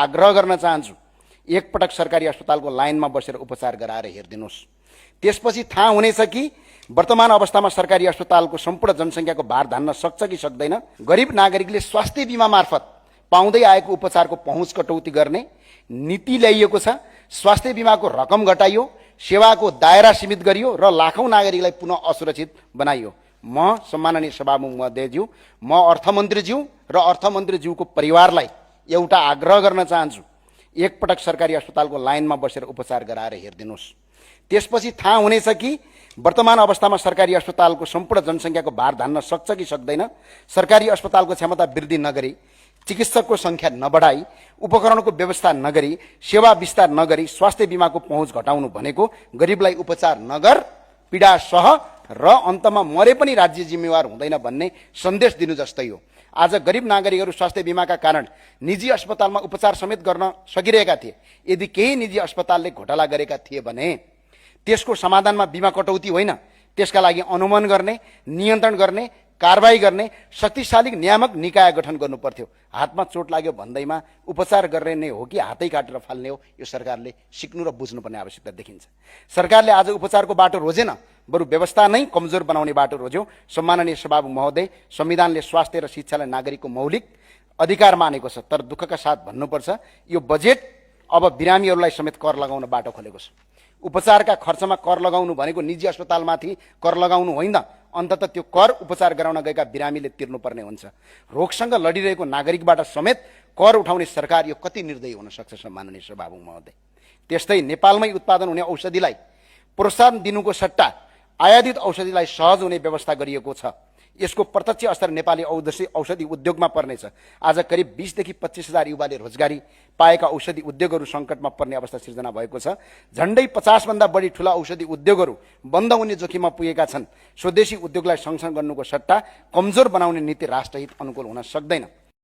आग्रह गर्न चाहन्छु, एकपटक सरकारी अस्पतालको लाइनमा बसेर उपचार गराएर हेरिदिनुहोस्। त्यसपछि थाहा हुनेछ कि वर्तमान अवस्थामा सरकारी अस्पतालको सम्पूर्ण जनसङ्ख्याको भार धान्न सक्छ कि सक्दैन। गरिब नागरिकले स्वास्थ्य बीमा मार्फत पाउँदै आएको उपचारको पहुँच कटौती गर्ने नीति ल्याइएको छ। स्वास्थ्य बीमाको रकम घटाइयो, सेवाको दायरा सीमित गरियो र लाखौं नागरिकलाई पुनः असुरक्षित बनाइयो। म सम्माननीय सभामुख महोदयज्यू, म अर्थमन्त्रीज्यू र अर्थमन्त्रीज्यूको परिवारलाई एउटा आग्रह गर्न चाहन्छु, एकपटक सरकारी अस्पतालको लाइनमा बसेर उपचार गराएर हेरिदिनुहोस्। त्यसपछि थाहा हुनेछ कि वर्तमान अवस्थामा सरकारी अस्पतालको सम्पूर्ण जनसङ्ख्याको भार धान्न सक्छ कि सक्दैन। सरकारी अस्पतालको क्षमता वृद्धि नगरी, चिकित्सकको संख्या नबढाई, उपकरणको व्यवस्था नगरी, सेवा विस्तार नगरी स्वास्थ्य बीमाको पहुँच घटाउनु भनेको गरिबलाई उपचार नगर, पीडा सह र अन्तमा मरे पनि राज्य जिम्मेवार हुँदैन भन्ने सन्देश दिनु जस्तै हो। आज गरिब नागरिकहरू स्वास्थ्य बीमाका कारण निजी अस्पतालमा उपचार समेत गर्न सकिरहेका थिए। यदि केही निजी अस्पतालले घोटाला गरेका थिए भने त्यसको समाधानमा बीमा कटौती होइन, त्यसका लागि अनुमान गर्ने, नियन्त्रण गर्ने, कारबाही गर्ने शक्तिशाली नियामक निकाय गठन गर्नु पर्थ्यो। हातमा चोट लाग्यो भन्दैमा उपचार गर्ने नै हो कि हातै काटेर फाल्ने हो, यो सरकारले सिक्नु र बुझ्नुपर्ने आवश्यकता देखिन्छ। सरकारले आज उपचारको बाटो रोजेन, बरु व्यवस्था नै कमजोर बनाउने बाटो रोज्यो। सम्माननीय सभामुख महोदय, संविधानले स्वास्थ्य र शिक्षालाई नागरिकको मौलिक अधिकार मानेको छ, तर दुःखका साथ भन्नुपर्छ यो बजेट अब बिरामीहरूलाई समेत कर लगाउन बाटो खोलेको छ। उपचारका खर्चमा कर लगाउनु भनेको निजी अस्पतालमाथि कर लगाउनु होइन, अन्ततः त्यो कर उपचार गराउन गएका बिरामीले तिर्नुपर्ने हुन्छ। रोगसँग लडिरहेको नागरिकबाट समेत कर उठाउने सरकार यो कति निर्दयी हुन सक्छ सम्माननीय सभामुख महोदय। त्यस्तै नेपालमै उत्पादन हुने औषधिलाई प्रोत्साहन दिनुको सट्टा आयातित औषधिलाई सहज हुने व्यवस्था गरिएको छ। यसको प्रत्यक्ष असर नेपाली औषधि उद्योगमा पर्नेछ। आज करिब 20 देखि 25 हजार युवाले रोजगारी पाएका औषधि उद्योगहरू सङ्कटमा पर्ने अवस्था सिर्जना भएको छ। झण्डै 50 भन्दा बढी ठूला औषधि उद्योगहरू बन्द हुने जोखिममा पुगेका छन्। स्वदेशी उद्योगलाई सँगसँगै गर्नुको सट्टा कमजोर बनाउने नीति राष्ट्रहित अनुकूल हुन सक्दैन।